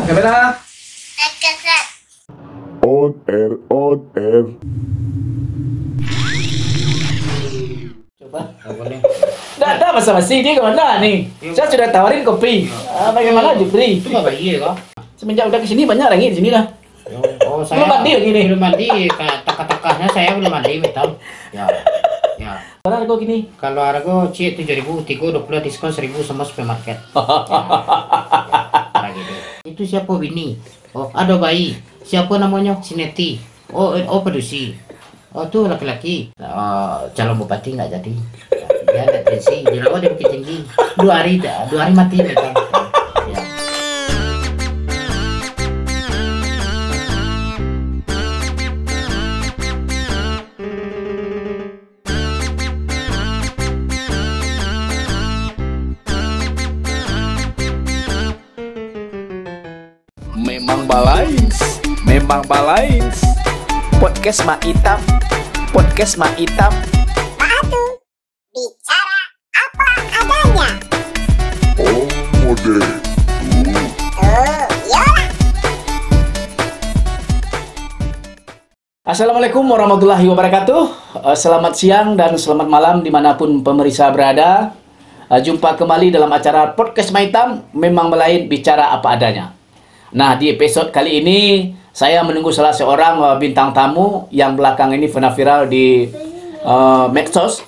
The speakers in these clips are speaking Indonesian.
Kamera. On air, on air. Coba. Boleh. Dah basa-basi dia kemana nih? Saya sudah tawarin kopi. Bagaimana Jupri? Itu nggak bayi ya kok? Semenjak udah kesini banyak lagi di sini dah. Oh, saya Belum mandi lagi nih? Belum mandi, teka-tekanya saya belum mandi, betul. Ya. Berapa harga gini? Kalau harga C 7.000, 320 diskon 1.000 sama supermarket. Nah, gitu. Itu siapa Winnie? Oh, ada bayi. Siapa namanya? Sineti. Oh, Pedusi. Oh, tuh laki-laki. Calon bupati nggak jadi. Dia ada tensi, dirawat di Bukit Tinggi. 2 hari mati betul. Ya. Memang balains. Podcast Mak Itam. Bicara apa adanya. Oh, model. Yola. Assalamualaikum warahmatullahi wabarakatuh. Selamat siang dan selamat malam dimanapun pemirsa berada. Jumpa kembali dalam acara Podcast Mak Itam. Memang balain bicara apa adanya. Nah, di episode kali ini saya menunggu salah seorang bintang tamu yang belakang ini pernah viral di medsos.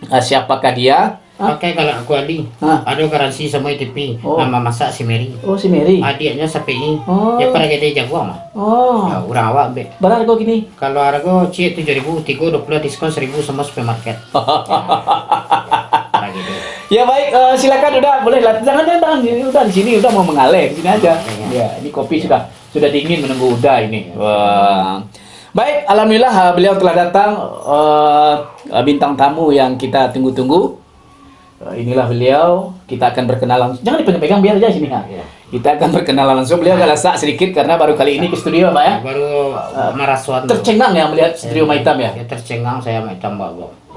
Siapakah dia? Pakai kalau aku Ali, ada garansi sama ITP. Oh. Nama masak si Mary. Oh, si Mary. Adiknya SPI. Oh. Ya pada gede jagoan mah. Oh. Ya, orang awak be. Berapa harga gini? Kalau harga C 7.000, 320 diskon 1.000 sama supermarket. Ya, gitu. Ya baik, silakan udah boleh lah. Jangan udah di sini udah mau mengalir di sini aja. Ya, ini kopi sudah dingin menunggu udah ini. Wah. Baik, alhamdulillah beliau telah datang, bintang tamu yang kita tunggu-tunggu. Inilah beliau, kita akan berkenalan. Jangan dipegang-pegang biar aja sini ha. Kita akan berkenalan langsung. Beliau agak lesak sedikit karena baru kali ini ke studio, Pak ya. Baru merasuan. Tercengang ya melihat studio Mak Itam ya. Ya tercengang saya Mak Itam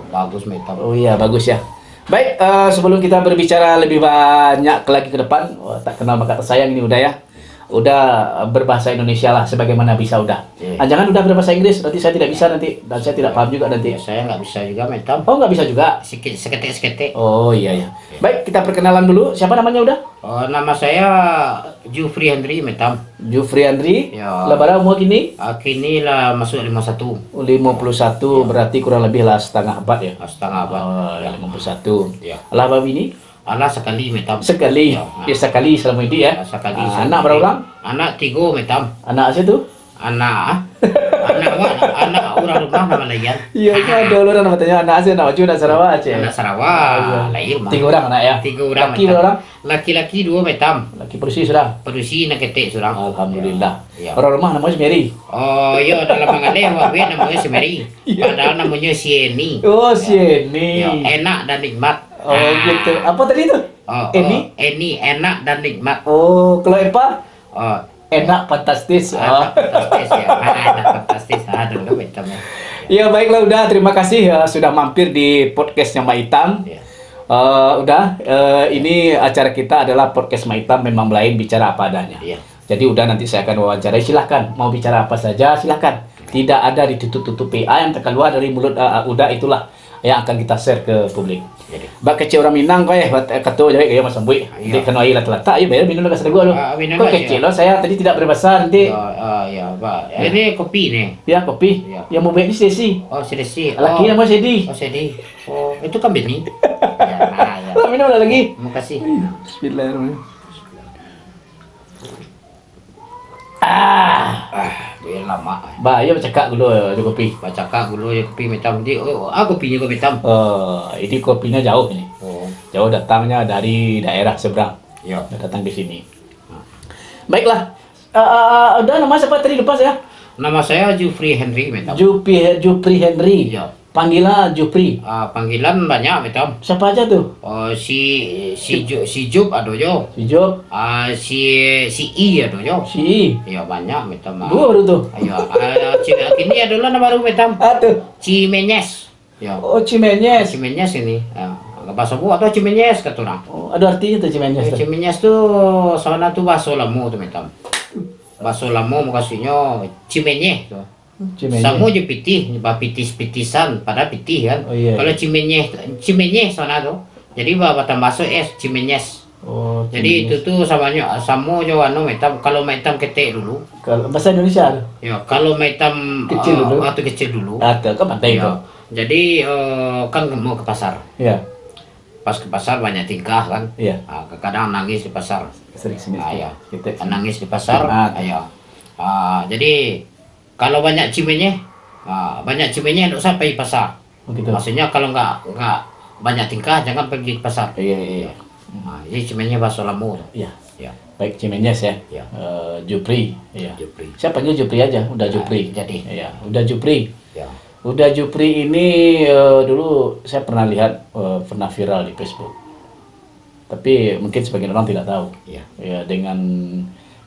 bagus Mak Itam. Oh iya, bagus ya. Baik, sebelum kita berbicara lebih banyak lagi ke depan, tak kenal maka tersayang ini udah ya. Udah berbahasa Indonesia lah sebagaimana bisa udah. Jangan udah berbahasa Inggris, nanti saya tidak bisa nanti dan saya tidak paham juga nanti. Ya, saya nggak bisa juga Mak Itam. Oh, nggak bisa juga. Seketik. Oh iya ya. Baik, kita perkenalan dulu. Siapa namanya udah? Oh, nama saya Jufri Henry Mak Itam. Jufri Andri. Ya. Lebaran umur kini? Kini lah masuk 51. 51, berarti kurang lebih lah setengah abad ya. Setengah abad. Oh, ya, 51. Ya. Lah babi ini? Anak sekali Mak Itam. Sekali. Ya, sekali selama ini ya. Sekali. Anak berapa orang? Anak 3 Mak Itam. Anak situ? Anak orang rumah nama layan. Iya, itu ada orang nama tanya anak Aceh, anak Ojo, anak Sarawak Aceh. Anak Sarawak, lahir mah. 3 orang anak ya? 3 orang. Laki berapa orang? Laki-laki 2 Mak Itam. Laki polisi sudah? Perusi nak ketik surang. Alhamdulillah. Ya. Orang rumah namanya Mary. Oh iya, dalam mengalir wabit namanya si Mary. Padahal namanya si Eni. Oh, si Eni. Ya, enak dan nikmat. Oh, gitu. Apa tadi itu? Eni? Eni enak dan nikmat. Oh, kalau Epa? Oh, Enak, fantastis. enak fantastis ya. Enak fantastis. Dulu macam ya. Ya, baiklah udah. Terima kasih sudah mampir di podcastnya Mak Itam. Ya. Ini acara kita adalah podcast Mak Itam memang lain bicara apa adanya. Iya. Jadi udah nanti saya akan wawancarai, silahkan mau bicara apa saja silahkan. Tidak ada ditutup-tutup PA yang terkeluar dari mulut udah itulah yang akan kita share ke publik. Bak kecil orang Minang kau ya, ketua jadi kayak macam bui. Dia kena air lata-lata, ya bayar minum dekat sedegua lu. Kau kecil loh, saya tadi tidak berbahasa nanti. Ya, Pak. Ini kopi nih. Ya kopi. Ya. Yang mau bayar di sesi. Oh, Sedesi. Laki nama Sedi. Oh, Sedi. Oh, itu kan Beni. Ya. Minum lagi. Terima kasih. Bismillahirrahmanirrahim. Dia lama. Bahaya bercakap dulu ada kopi. Baca kak dulu ya kopi macam dia. Kopinya kopi hitam. Ini kopinya jauh ini. Oh, Jauh datangnya dari daerah seberang. ya. Datang ke sini. Baiklah. Udah nama siapa tadi lupa saya? Nama saya Jufri Henry macam. Jupri Henry. Ya. Panggilan Jupri. Panggilan banyak macam. Siapa aja tuh? Si Jup ada jo. Si Job, si I ada jo. si Ya banyak macam. Dua baru tuh. Ayo, ini adalah nama baru macam. Tuh. Cimenyes. Ya. Oh, Cimenyes. Cimenyes ini. Ya. Bakso bu atau Cimenyes kata orang. Oh, ada artinya tuh Cimenyes tuh. Cimenyes tuh soalnya tuh bakso lemu tuh metam. Bakso lemu maksudnya Cimenyes tuh. Cimenyes. Samo je pitih, bah pitis-pitisan, pada pitih kan. Oh, iya. Kalau Cimenyes soalnya tuh. Jadi batang bakso Cimenyes. Oh, Jadi itu tuh samanya samo jo anu metam. Kalau metam ketek dulu. kalau bahasa Indonesia tuh. Ya, kalau metam Kecil dulu. waktu kecil dulu. Ada kan pantai itu. Ya. Jadi kan mau ke pasar. Iya. Pas ke pasar banyak tingkah kan. Iya. Kadang nangis di pasar. Sering sini. Ya. Kita Nangis di pasar. Ah, Ayo. Jadi kalau banyak cimenye, untuk sampai pasar. begitu. Maksudnya kalau nggak banyak tingkah jangan pergi ke pasar. Iya, iya. Jadi cimenye bakso lemu. Iya. Ya. Baik Cimenyes ya. Iya. Jupri. Iya. Jupri. Saya panggil Jupri aja, udah Jupri. jadi. Iya, udah Jupri. Ya. Udah Jupri ini dulu saya pernah lihat pernah viral di Facebook. Tapi mungkin sebagian orang tidak tahu. Ya. Ya dengan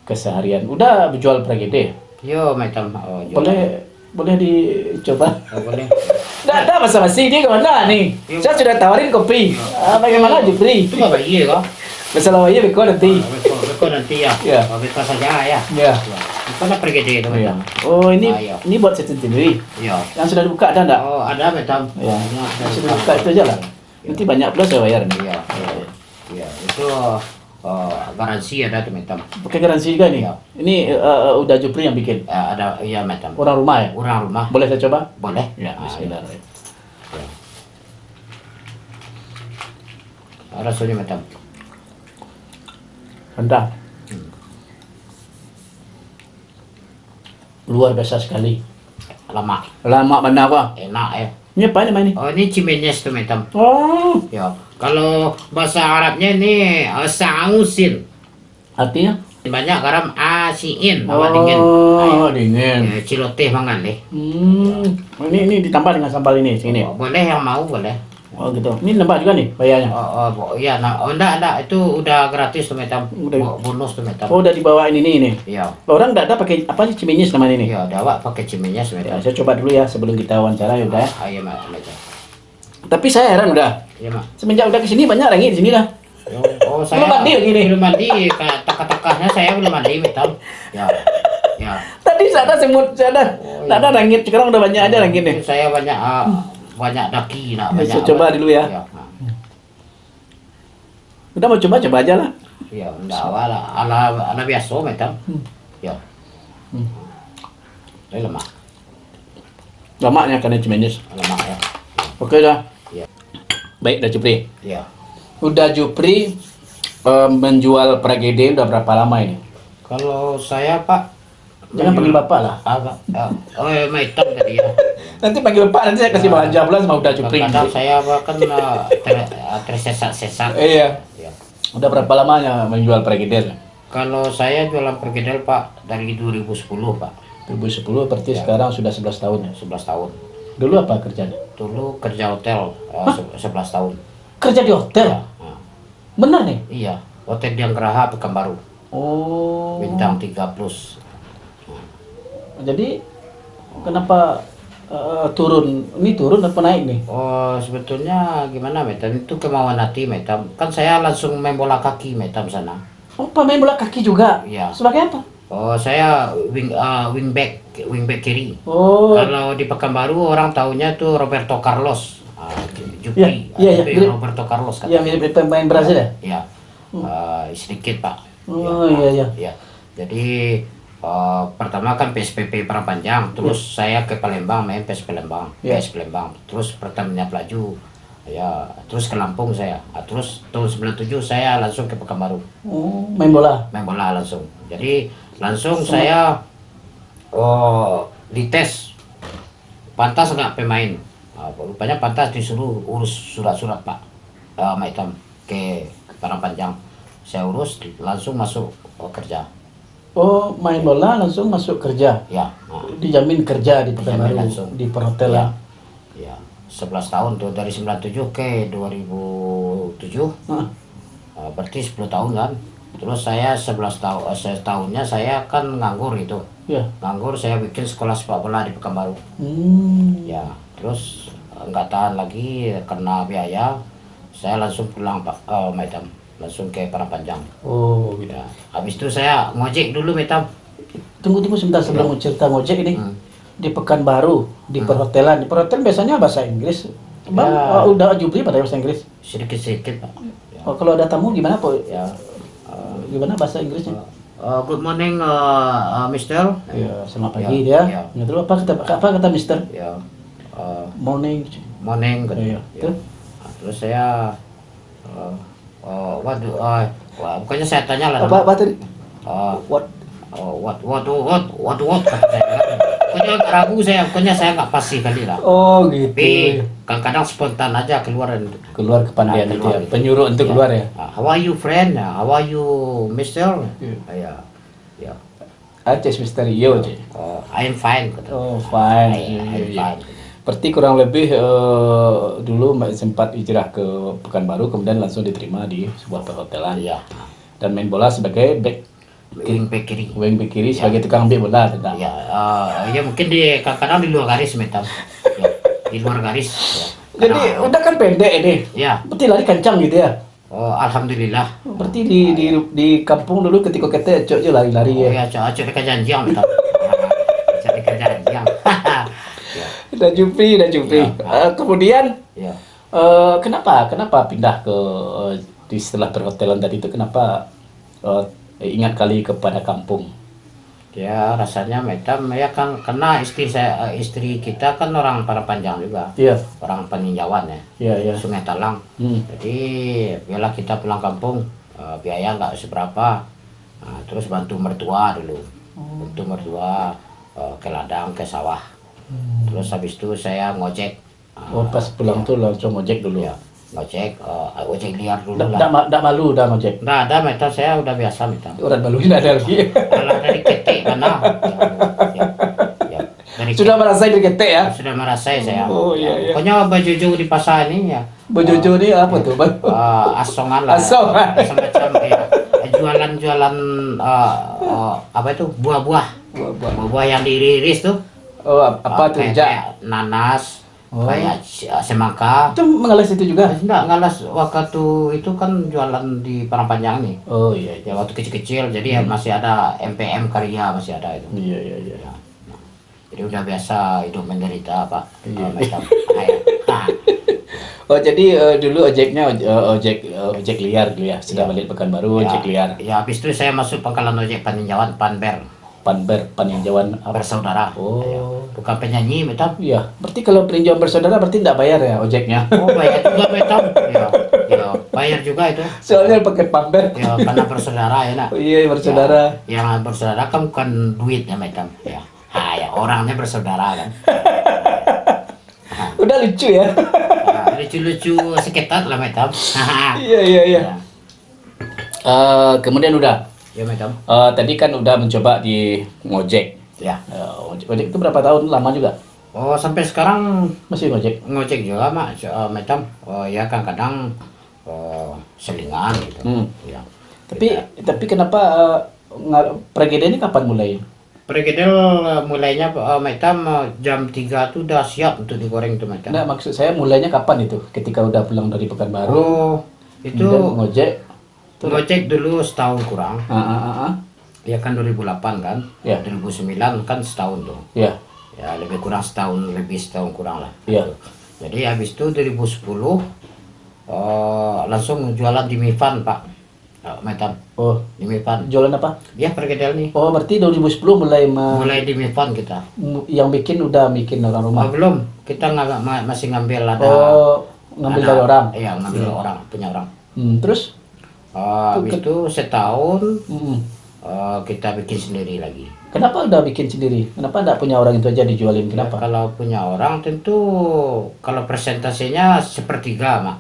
keseharian. Udah berjual pragede. Yo, macam Boleh dicoba. boleh. Nggak ada basa-basi dia kemana nih? Iya. Saya sudah tawarin kopi. Bagaimana Jupri? Itu apa iya kok? Masalah aja beko nanti. Beko nanti ya. Iya. Beko saja ya. Iya. Itu nak pergi deh itu Iya. macam. Oh ini Iya. ini buat saya sendiri. Iya. Yang sudah dibuka ada enggak? Oh, ada macam. Ya. Yang sudah dibuka itu aja lah. Nanti banyak pula saya bayar nih. Iya. Iya. Itu garansi ada tuh macam. Pakai garansi juga nih. Iya. Ini udah Jupri yang bikin. Ada iya macam. Orang rumah ya? Orang rumah. Boleh saya coba? Boleh. Ya, bismillah. Iya. Rasanya macam. Mantap. Luar biasa sekali. Lama. Lama mana apa? Enak ya. Ini apa ini? Oh, ini Cimenyes tuh macam. Oh, Ya. Kalau bahasa Arabnya ini sa'usin. artinya? Banyak garam asiin, bawa dingin. Oh, dingin. Ciloteh mangan deh. Ini ditambah dengan sambal ini sini. Oh, boleh yang mau boleh. Oh gitu. Ini nambah juga nih bayarnya. Iya, enggak, itu udah gratis tuh metam. Udah. Bonus tuh metam. Oh, udah dibawain ini. Iya. Orang enggak ada pakai apa sih Cimenyes namanya ini? Iya, dawak pakai Cimenyes Ya, metam. saya coba dulu ya sebelum kita wawancara ya udah. Ya. Iya, metam. Tapi saya heran udah. Iya, Mak. Semenjak udah kesini banyak lagi di sini lah. Oh, saya Belum mandi begini? Belum mandi, takah-takahnya saya belum mandi metam. Ya. Ya. Tadi saya ada semut, saya ada. Nggak ada langit, sekarang udah banyak aja langit nih. Saya banyak daki, banyak. Saya coba dulu ya. Iya. Udah mau coba aja lah. Iya, enggak ala biasa metam. Ya. Ini lemah, Lemaknya karena Cimenyes. lemah ya. Oke dah. Iya. Baik, udah Jupri. Iya. Udah Jupri menjual pragede udah berapa lama ini? Kalau saya Pak, Jangan panggil bapak lah. apa? Oh, metam tadi ya. Nanti panggil bapak, nanti saya kasih belanja belas sama udah Jupri. Kadang saya kan tersesat-sesat. Iya. Ya. Udah berapa lamanya menjual pragede? Kalau saya jualan perkedel Pak dari 2010 Pak. 2010 berarti Ya. sekarang sudah 11 tahun ya. 11 tahun. Dulu apa kerjanya? Dulu kerja hotel 11 tahun. Kerja di hotel? Nah, Benar nih? iya, hotel di Anggraha Pekanbaru. Oh. Bintang 3 plus. Jadi kenapa turun? Ini turun apa naik nih? Oh, sebetulnya gimana Metam? Itu kemauan hati Metam. Kan saya langsung main bola kaki Metam sana. Oh, pemain bola kaki juga? Iya. Sebagai apa? Oh, saya wingback kiri. Oh. Kalau di Pekanbaru orang taunya tuh Roberto Carlos. Jupri. Iya, Tapi mirip. Roberto Carlos kan. Yang mirip pemain Brazil ya? Iya. Sedikit Pak. Oh, iya. Iya. Jadi pertama kan PSPP Perang Panjang, terus saya ke Palembang main PS Palembang, Iya. PS Palembang, terus Pertamina Pelaju, ya, terus ke Lampung saya, terus tahun 97 saya langsung ke Pekanbaru Oh, main bola. main bola langsung. Jadi langsung saya dites pantas nggak pemain. Rupanya pantas, disuruh urus surat-surat Pak Maitam ke Perang Panjang. Saya urus langsung masuk kerja. Oh, main bola langsung masuk kerja. Ya. Dijamin kerja di Dijamin Pekanbaru, langsung. di perhotelan. Ya, 11 tahun tuh dari 97 ke 2007. Hah. Berarti 10 tahun kan. Terus saya 11 tahun setahunnya saya kan nganggur itu. Ya. Nganggur, saya bikin sekolah sepak bola di Pekanbaru. Hmm. Ya, terus nggak tahan lagi karena biaya. saya langsung pulang Pak, Madam, langsung ke Parapanjang. Oh, gitu. Ya. Habis itu saya ngojek dulu Madam. Tunggu sebentar sebelum cerita ngojek ini. Di Pekanbaru, di perhotelan. Di perhotelan biasanya bahasa Inggris. Bang, Ya. udah jubli pada bahasa Inggris. Sedikit-sedikit Pak. Ya. Oh, kalau ada tamu gimana, Pak? Ya. Gimana bahasa Inggrisnya? Good morning, Mister. Ya, selamat Ya, pagi dia. ya. Ya, terus apa kata Mister? Ya. Morning. Morning gitu. Iya. Ya. Nah, terus saya pokoknya saya tanya lah. Apa tadi? What kata saya kan. Pokoknya agak ragu saya, pokoknya saya nggak pasti kali lah. Oh, gitu. Tapi kadang-kadang spontan aja keluar Keluar itu ya. Penyuruh untuk keluar ya. How are you friend? How are you Mister? Iya. Ya. Aceh Mister Yo. I'm fine. Kata. Oh, fine. I'm Iya. fine. Berarti kurang lebih dulu sempat hijrah ke Pekanbaru, kemudian langsung diterima di sebuah perhotelan. Iya. Dan main bola sebagai back Wing back kiri. wing back kiri sebagai tukang ambil bola, tidak? Ya, ya mungkin kadang-kadang di luar garis Metam. Ya, di luar garis. Ya. Jadi udah kan pendek ini. Ya. Berarti lari kencang gitu ya. Oh, alhamdulillah. Berarti di kampung dulu ketika kita cok aja lari-lari Oh ya. ya, cocok dekat janjiang Metam. Cocok dekat janjiang. Ya. Udah jumpi. Ya. Kemudian Ya. kenapa pindah ke di setelah perhotelan tadi itu kenapa ingat kali kepada kampung? Ya, rasanya Metam ya kan karena istri kita kan orang Parapanjang juga. Iya. Orang peninjauan ya. Iya. Sungai Talang. Jadi biarlah kita pulang kampung, biaya nggak seberapa. Nah, terus bantu mertua dulu, bantu mertua ke ladang, ke sawah. Terus habis itu saya ngojek. Oh, pas pulang tuh langsung ngojek dulu. Ya, ngojek, ojek liar dulu lah. Nggak malu udah ngojek. Nggak ada Metam, saya udah biasa Metam. Urat maluin ada lagi. Kalau dari ketek mana? Ya, dari Sudah merasain dari ketek ya? sudah merasai saya. Oh, iya. Pokoknya baju di pasar ini ya. Bojojo ini apa tuh, Bang? Asongan lah. Asongan. Semacam ya. Jualan apa itu buah-buah. Buah-buah yang diiris tuh. Oh, apa tuh? Kayak nanas, Oh. kayak semangka. Itu mengalas itu juga? Enggak ngalas waktu itu kan jualan di Parapanjang nih. Oh, iya. Ya waktu kecil-kecil jadi masih ada MPM Karya masih ada itu. Iya. Jadi udah biasa hidup menderita Pak. Iya. Macam nah, Oh, jadi dulu ojeknya ojek liar dulu ya. Sudah Iya. balik Pekanbaru ojek liar. Ya habis itu saya masuk pangkalan ojek peninjauan Panber. Peninjauan apa? Bersaudara. Oh. Ya, bukan penyanyi Metam. Iya. Berarti kalau peninjauan bersaudara berarti tidak bayar ya ojeknya? Oh bayar juga Metam. Ya, bayar juga itu. Soalnya pakai pamber. Ya karena bersaudara ya nak. Oh, iya, bersaudara. Ya, yang bersaudara kan bukan duitnya Metam. Ya. Ya orangnya bersaudara kan. Udah lucu ya. Lucu-lucu seketat lah Metam. Iya. Kemudian udah. Ya Metam. Tadi kan udah mencoba di ngojek. Ya. Ojek itu berapa tahun? Lama juga? Oh sampai sekarang Masih ngojek? ngojek juga mak Metam. Oh ya kan kadang selingan gitu. Ya. Tapi kenapa Pregede ini kapan mulai? Pergedel mulainya Metam jam 3 tuh udah siap untuk digoreng tuh Metam. Nah, maksud saya mulainya kapan itu? Ketika udah pulang dari Pekanbaru, Oh, itu kemudian ngojek. ngojek dulu setahun kurang. Ya. Ya kan 2008 kan. Ya. 2009 kan setahun tuh. Ya. Ya lebih kurang setahun kurang lah. Ya. Jadi habis itu 2010 langsung jualan di Mifan Pak. Metam Oh, di Mifan. jualan apa? Ya pergedel nih. Oh, berarti 2010 mulai Mulai di Mifan kita. yang bikin orang rumah. Belum, kita masih ngambil ada. Oh, ngambil dari orang. Iya, ngambil orang, punya orang. Terus? Habis itu setahun Mm. kita bikin sendiri lagi. Kenapa udah bikin sendiri? Kenapa enggak punya orang itu aja dijualin? Kenapa? Kalau punya orang tentu kalau presentasinya sepertiga, Mak.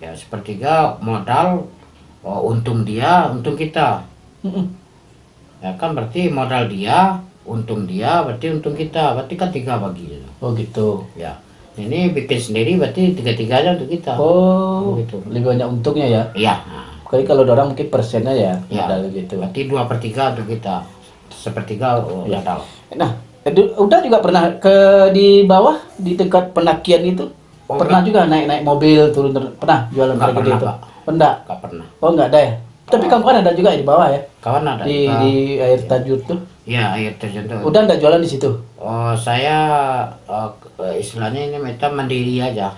Ya, sepertiga modal, untung dia, untung kita. Ya kan berarti modal dia, untung dia, berarti untung kita. Berarti kan 3 bagi. Oh gitu. Ya. Ini bikin sendiri berarti 3-3 untuk kita. Oh, gitu. lebih banyak untungnya ya. Iya. Kali kalau ada orang mungkin persennya ya, Ya. modal gitu. Berarti 2/3 untuk kita. Sepertiga Ya. modal. Nah, udah juga pernah di bawah di dekat penakian itu Oh, Pernah juga naik mobil pernah jualan Nggak pregede pernah, itu? Pak. Pernah. Nggak pernah. Oh nggak ada ya? Tapi kawan ada juga di bawah ya? Kawan ada. Di air tajur tuh. Ya, air terjun tuh. Udah nggak jualan di situ? Oh, saya istilahnya ini Meta mandiri aja,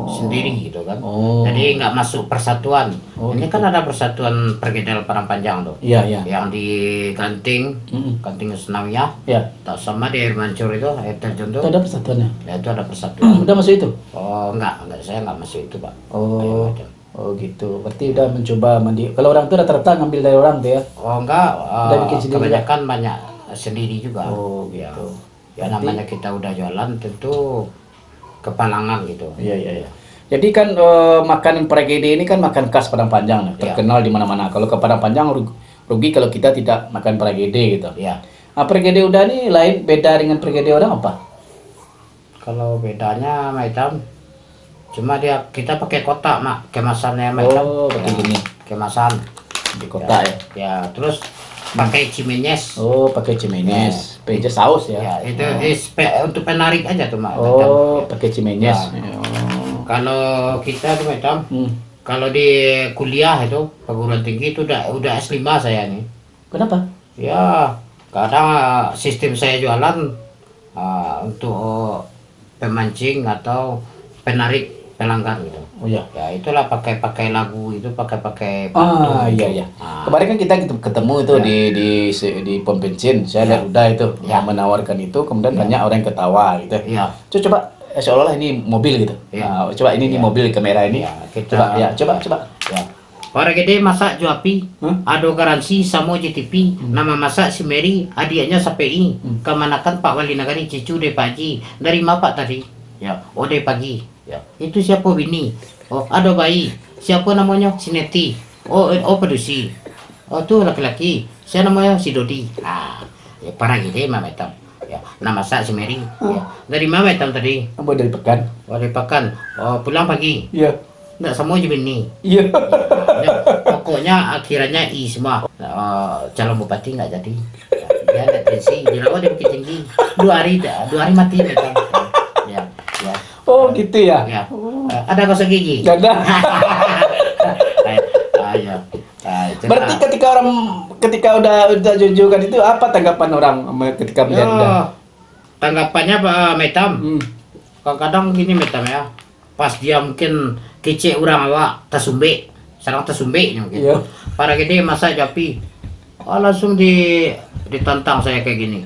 sendiri gitu kan. Oh. Jadi nggak masuk persatuan. Oh, Ini gitu. kan ada persatuan Pergedel Padang Panjang tuh. Iya iya. Yang di Ganting, Ganting Senawiyah, Ya. tak sama di air mancur itu, air terjun tuh. Itu ada persatuannya. Ya, itu ada persatuan. Udah masuk itu? Oh, enggak, saya enggak masuk itu, Pak. Oh. Air macam. Oh gitu. Berarti udah mencoba mandi. Kalau orang tuh rata-rata ngambil dari orang tuh ya. Oh, enggak, Udah bikin sendiri kebanyakan banyak sendiri juga. Oh, Ya. gitu. Ya, Berarti- namanya kita udah jualan tentu kepalangan gitu. Iya iya iya. Jadi kan makanan pregede ini kan makan khas Padang Panjang, Iya. terkenal di mana-mana. Kalau ke Padang Panjang rugi kalau kita tidak makan pregede gitu. Ya. Nah, pregede udah nih lain beda dengan pregede orang apa? Kalau bedanya macam cuma kita pakai kotak, Mak, kemasannya macam. Oh, pakai gini. Kemasan Di kotak ya. Ya, terus pakai cimenyes. Oh, pakai cimenyes, peja saus ya. Ya, itu untuk penarik aja tuh, Mak. Oh, macam. pakai cimenyes. Ya. Oh. Kalau kita tuh macam Hmm. kalau di kuliah itu perguruan tinggi itu udah S5 saya nih. Kenapa? Ya, kadang sistem saya jualan untuk pemancing atau penarik pelanggan gitu. Oh ya. Ya, itulah pakai lagu itu, pakai Ah iya iya. Ah. Kemarin kan kita ketemu itu Ya. di pom bensin. Saya Ya. lihat udah itu Ya. yang menawarkan itu, kemudian Ya. banyak orang yang ketawa gitu. Iya. Coba seolah-olah ini mobil gitu. Ya. Nah, coba ini Ya. mobil kamera ini. Ya, kita- Coba ya, coba. Ya. Para gede masak juapi, ado garansi samo JTP, nama masak si Mary, adiknya SPI, kemanakan Pak Wali Nagari cucu de pagi, dari mana Pak tadi? Ya, oh dari pagi. Ya, itu siapa Bini? Oh, ada bayi. Siapa namanya? Si Neti. Oh pedusi. Oh tuh laki-laki. Saya namanya si Dodi. Ah, ya, para gede mama hitam. Ya, nama masak si Mary. Ya, dari mana hitam tadi? Apa dari pekan? Oh dari Pakan. Oh pulang pagi. Iya. Nggak semua je Bini. Iya. Ya, pokoknya akhirannya I semua. Calon bupati nggak jadi. Dia ada tensi, dirawat di Bukit Tinggi. 2 hari mati mereka. Ya, ya, Oh, gitu ya. ya. Ada gosok gigi. Gak ada. Ya. Itulah. Berarti ketika udah junjungan itu apa tanggapan orang ketika melihat udah? Ya, tanggapannya Pak Metam. Kadang-kadang gini Metam ya. Pas dia mungkin kece orang awak tersumbe, sarang tersumbe ini mungkin. Iya. Para gede masa japi, langsung ditantang saya kayak gini.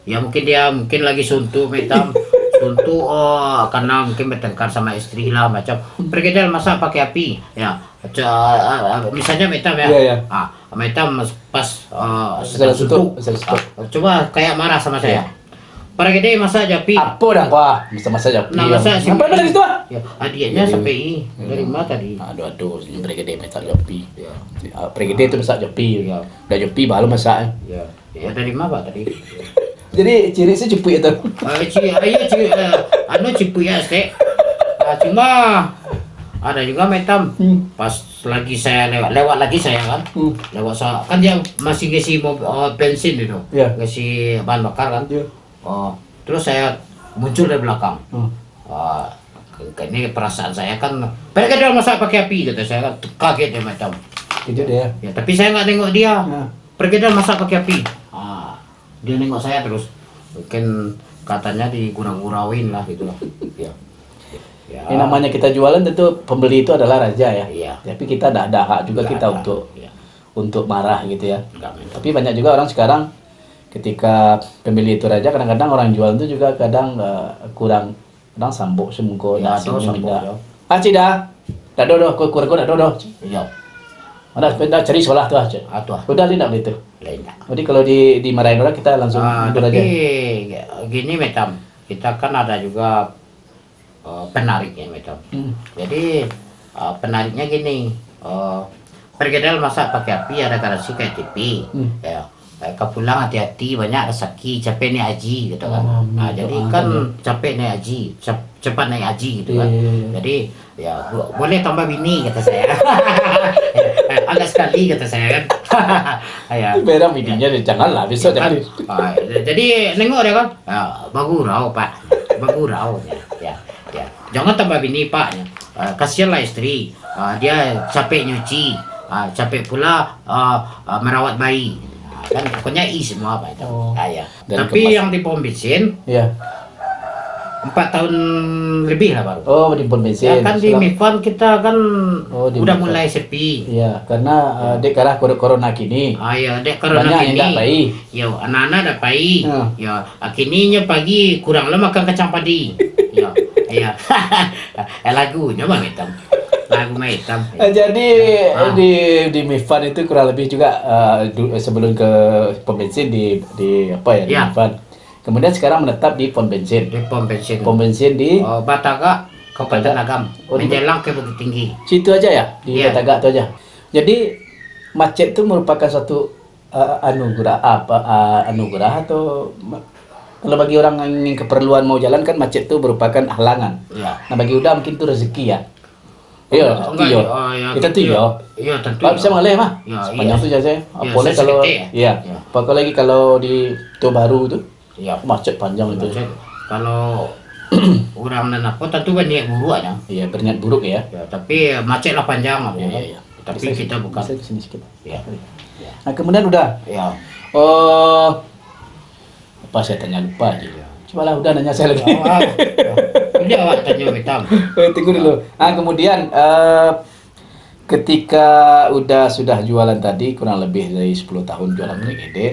Ya mungkin dia lagi suntuk Metam, suntuk karena mungkin bertengkar sama istri lah macam. Pergedel masa pakai api, ya. Misalnya Metam ya. Iya, iya. Metam pas Sedang sedang suntuk, suntuk. sedang suntuk. Coba kayak marah sama saya. Para gede masa japi. Apa dah wah, masa japi. Nah, masa si Apa dari situ ah? Ya, adiknya SPI dari mana tadi? Aduh, ini pregede masak japi. Ya. Pregede itu masak japi. Iya. Udah japi baru masak. Ya, ya dari mana Pak tadi? Jadi ciri saya cepu itu. Cipu ya, Stek. Cuma ada juga Metam. Pas lagi saya lewat lagi saya kan. Kan dia masih ngisi bensin itu. Iya. Ngisi bahan bakar kan. Iya. Terus saya muncul dari belakang. Ini perasaan saya kan, mereka dia masak pakai api kata saya kan, kaget dia Metam. Itu dia. Ya, tapi saya nggak tengok dia. Nah. Pergi dia masak pakai api. Dia nengok saya terus. Mungkin katanya digurau-gurauin lah gitu lah. Ya. Ya. Ini namanya kita jualan tentu pembeli itu adalah raja ya. Iya. Tapi kita tidak ada hak juga Nggak kita ada. untuk Ya. marah gitu ya. Nggak Metam. Tapi banyak juga orang sekarang ketika pembeli itu raja, kadang-kadang orang jual itu juga kadang kurang sambok semungko Ya, nasi do sambok, minda. ya. Cida. Dah dodo, kurang dah dodo. Iya. Mana sepeda cari sekolah tuh aja. Atuh. Udah tidak begitu. Lain tak. Jadi kalau dimarahin orang kita langsung mundur Tapi aja. gini Metam, kita kan ada juga penariknya Metam. Jadi penariknya gini, pergedel masak pakai api ada garansi kayak TV. Ya, kau pulang hati-hati banyak rezeki, capek naik haji gitu kan. Nah, jadi kan capek naik haji, cepat naik haji gitu kan. Jadi ya boleh tambah bini kata saya. Agak sekali kata saya kan. Ya. Beda bininya janganlah besok Kan, jangan. jadi nengok dia kan, bagurau Pak, bagurau ya, ya. jangan tambah bini Pak. Kasihanlah istri. Dia capek nyuci, capek pula merawat bayi. Kan pokoknya semua Pak itu. Ya. Dan Tapi yang di pom bensin Ya. 4 tahun lebih lah baru. Oh, di pom bensin. Ya kan di Mifan kita kan Oh, di udah Mifan. mulai sepi. Iya, karena dek kalah corona kini. Ya dek karena Banyak yang kini. tak bayi. Ya anak-anak dah bayi. Ya. Ya kininya pagi kurang lah makan kacang padi. Ya. Lagunya Bang Hitam. Lagu Bang Hitam. Jadi di Mifan itu kurang lebih juga sebelum ke pom bensin di apa ya di Ya. Mifan. Kemudian sekarang menetap di pom bensin. Di pom bensin. Pom bensin di Bataga, Kabupaten Agam. Oh, di- Menjelang ke Bukit Tinggi. situ aja ya, di Iya. Batagak itu aja. Jadi macet itu merupakan suatu anugerah atau kalau bagi orang yang ingin keperluan mau jalan kan macet itu merupakan halangan. Ya. Nah bagi Uda mungkin itu rezeki ya. Iya, Oh, enggak, iya. ya, Kita tuh gitu. ya. Iya tentu. Pak bisa mengalir mah. Ya, Sepanjang iya. tuh jasa. Ya, Apalagi saya kalau sekte ya. iya. Ya. Apalagi kalau di Tuh Baru tuh Ya. macet panjang itu. Macet. Kalau orang nanako tentu banyak buruk aja. Iya, berniat buruk ya. Ya, tapi macet lah panjang lah. Iya, iya. Tapi kita bukan. Bisa ke sini sedikit. Ya. Nah, kemudian udah. Ya. Oh, apa saya tanya lupa aja. Coba lah udah nanya saya lagi. Ini awak tanya Hitam. Tunggu dulu. Ah kemudian ketika sudah jualan tadi kurang lebih dari 10 tahun jualan Pregede.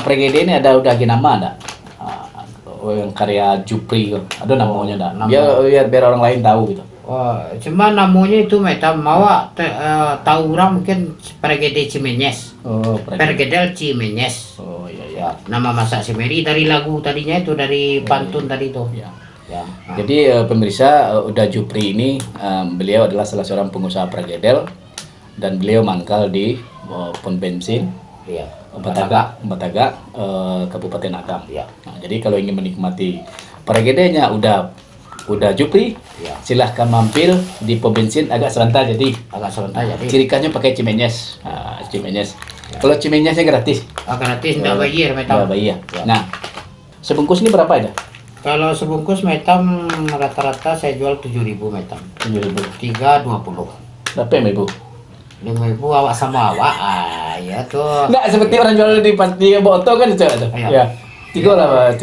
Pregede ini udah nama ada. Yang karya Jupri ada namanya dah. Nama. Biar orang lain tahu gitu. Cuma namanya itu Hitam. Mawa tahu orang mungkin Pregede Cimenyes. Oh, Pergedel Cimenyes. Oh iya iya. Ya, nama masak Semeri dari lagu tadinya itu dari pantun tadi itu. Ya. Ya. Jadi pemirsa Uda Jupri ini beliau adalah salah seorang pengusaha Pregedel dan beliau mangkal di pom bensin Iya. Batagak Kabupaten Agam. Ya. Nah, jadi kalau ingin menikmati Pregedenya Uda Jupri, Ya. silahkan mampir di pom bensin agak serentak jadi Agak sebentar jadi. ciri khasnya pakai Cimenyes. Cimenyes. Kalau Cimenyesnya gratis. Gratis enggak bayar Nggak Hitam. bayar. Ya. Nah, sebungkus ini berapa ya? Kalau sebungkus Hitam rata-rata saya jual 7.000 Hitam. 7.000. 3.20. Berapa ya, Ibu? 5.000 awak sama awak. Ya tuh. Nggak seperti orang jual di Boto kan itu ada. Iya. Ya. Tiga lah 10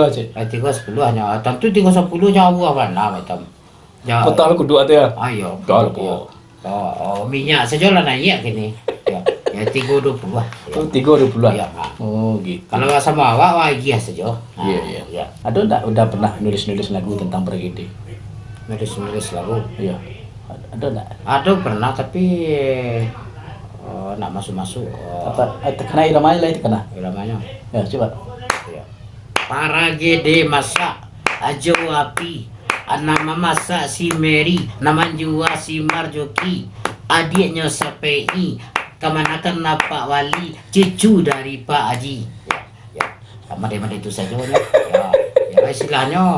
aja. 3.10 hanya. Tentu 3.10 jauh apa nah Hitam. Jauh. Total kedua tuh ya. Ayo. Jual Iya. Minyak saya jual naik gini. Ya 3.20 lah. Ya. Oh, 3.20. Iya, Pak. Oh, gitu. Kalau sama awak wah iya saja. Nah, Iya. Ya. Ada udah pernah nulis lagu tentang Pregede? Nulis lagu. Iya. Ada enggak? Ada pernah tapi nak masuk-masuk. Apa kena iramanya lah itu kena. Namanya. Ya, coba. Ya. Para gede masak ajo api. Nama masak si Mary, nama jua si Marjoki, adiknya Sapei, kemanakan Pak Wali, cucu dari Pak Haji. Ya. Sama dia itu saja. Ya istilahnya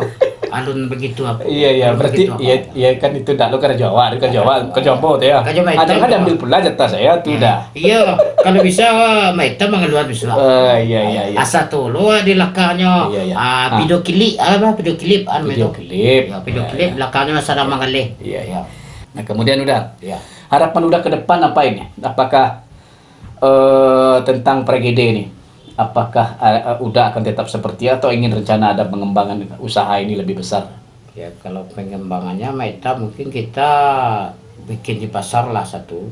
alun begitu apa? Iya, berarti iya kan itu dak lo kan Jawa, kan Jawa tuh ya. Kan Jawa itu. Jangan ambil pula jatah saya tuh dah. Iya, kalau bisa Maita mengeluar bisa. Iya. Asa tolo di belakangnya. Iya. Video klip video klip Video klip. Ya, video klip belakangnya sadang mangalih. Iya. Nah, kemudian udah. Ya. Harapan udah ke depan apa ini? Apakah tentang Pregede ini? Apakah udah akan tetap seperti atau ingin rencana ada pengembangan usaha ini lebih besar? Ya, kalau pengembangannya Maita mungkin kita bikin di pasar lah satu.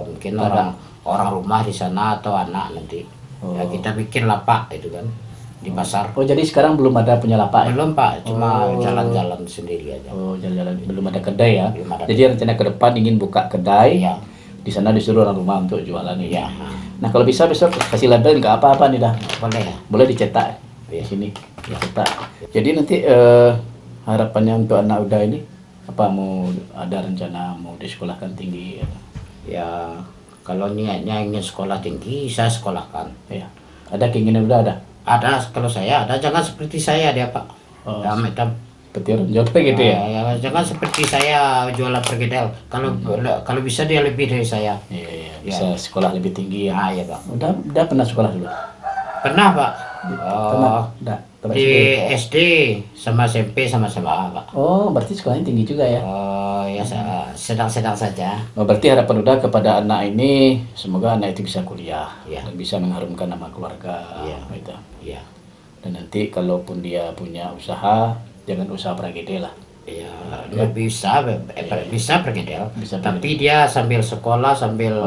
Mungkin orang rumah di sana atau anak nanti. Ya, kita bikin lapak itu kan di pasar. Oh, jadi sekarang belum ada punya lapak ya? Belum Pak, cuma jalan-jalan sendiri aja. Oh, jalan-jalan belum ada kedai ya. Belum ada. Jadi rencana ke depan ingin buka kedai. Iya. Di sana disuruh orang rumah untuk jualan ini. Iya. Nah, kalau bisa besok kasih label nggak apa-apa nih dah. Boleh ya? Boleh dicetak di Iya. sini, dicetak. Jadi nanti harapannya untuk anak Uda ini apa mau ada rencana mau disekolahkan tinggi? Ya, kalau niatnya ingin sekolah tinggi, saya sekolahkan. Ya. Ada keinginan Uda ada? Ada, kalau saya ada, jangan seperti saya dia Pak. Oh. Ya, Maita. Seperti orang Jawa gitu ya? Ya, jangan seperti saya jualan pergedel. Kalau bisa dia lebih dari saya. Iya, bisa sekolah lebih tinggi ya. Ah, ya Pak. Udah pernah sekolah dulu? Pernah Pak. Oh, Enggak, tamat di SD. SD sama SMP sama-sama, Pak. Oh, berarti sekolahnya tinggi juga ya. Oh, ya sedang-sedang saja. Oh, berarti harapan udah kepada anak ini, semoga anak itu bisa kuliah Iya. dan bisa mengharumkan nama keluarga. Iya. Gitu. Iya. Dan nanti kalaupun dia punya usaha, jangan usaha pragede lah. Iya, dia bisa pergedel. Bisa Tapi dia sambil sekolah, sambil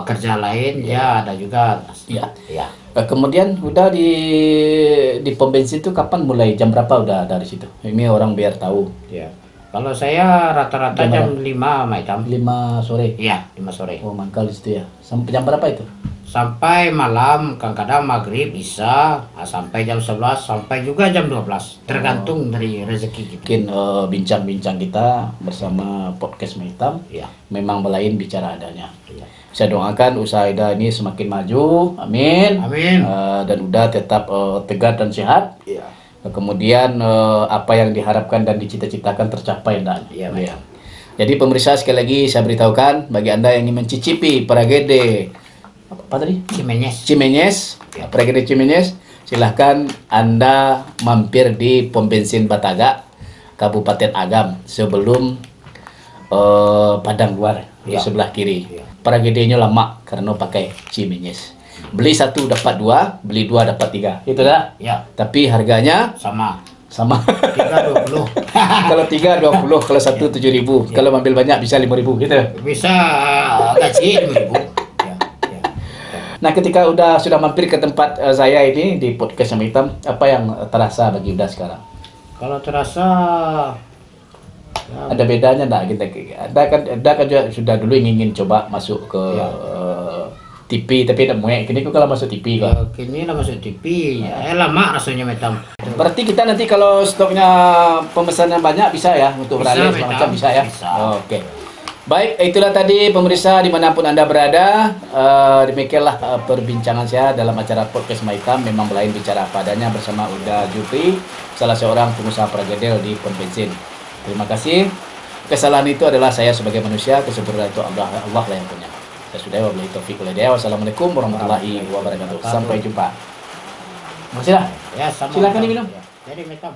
kerja lain, dia ada juga. Iya. Iya. Kemudian udah di pom bensin itu kapan mulai, jam berapa udah dari situ? Ini orang biar tahu. Iya. Kalau saya rata-rata Jam jam 5 Maitam. 5 sore. Iya, 5 sore. Oh, mangkal di situ ya. Sampai jam berapa itu? Sampai malam, kadang-kadang maghrib bisa, sampai jam 11, sampai juga jam 12. Tergantung dari rezeki kita. Mungkin bincang-bincang kita bersama podcast Hitam Iya. memang belain bicara adanya. Iya. Saya doakan usaha Ida ini semakin maju, amin. Amin. Dan udah tetap tegar dan sehat. Iya. Kemudian apa yang diharapkan dan dicita-citakan tercapai dan. Iya, Mas. Jadi pemirsa, sekali lagi saya beritahukan bagi Anda yang ingin mencicipi Pragede apa tadi? Cimenyes, Pragede Cimenyes, silahkan Anda mampir di pom bensin Bataga, Kabupaten Agam sebelum Padang Luar di sebelah kiri. Pragedenya lama karena pakai Cimenyes. Beli 1 dapat 2, beli 2 dapat 3. Itu dah. Ya, Tapi harganya sama. sama. 320. Kalau 3 20, kalau 1 7.000. Kalau ambil banyak bisa 5.000 gitu. Bisa gaji 5.000. Ya, ya. Nah, ketika sudah mampir ke tempat saya ini di podcast yang hitam, apa yang terasa bagi Uda sekarang? Kalau terasa Ada bedanya enggak kita? Ada kan juga sudah dulu ingin coba masuk ke TV, tapi tidak mau. Kini kalau masuk TV ya, kok. kini lah masuk TV. Ya, lama rasanya Metam. Berarti kita nanti kalau stoknya pemesanan banyak bisa ya untuk Bisa, beralih Metam. semacam bisa ya. Bisa. Oke. Baik, itulah tadi pemirsa dimanapun Anda berada. Demikianlah perbincangan saya dalam acara podcast Hitam. Memang belain bicara apa adanya bersama Uda Jupri, salah seorang pengusaha pragedel di pom bensin. Terima kasih. Kesalahan itu adalah saya sebagai manusia, kesempurnaan itu Allah lah yang punya. Saya sudah wabillahi taufiq wal hidayah. Wassalamualaikum warahmatullahi wabarakatuh. Sampai jumpa. Makasih lah. Ya, sama. Silakan diminum. Ya. Jadi Metam.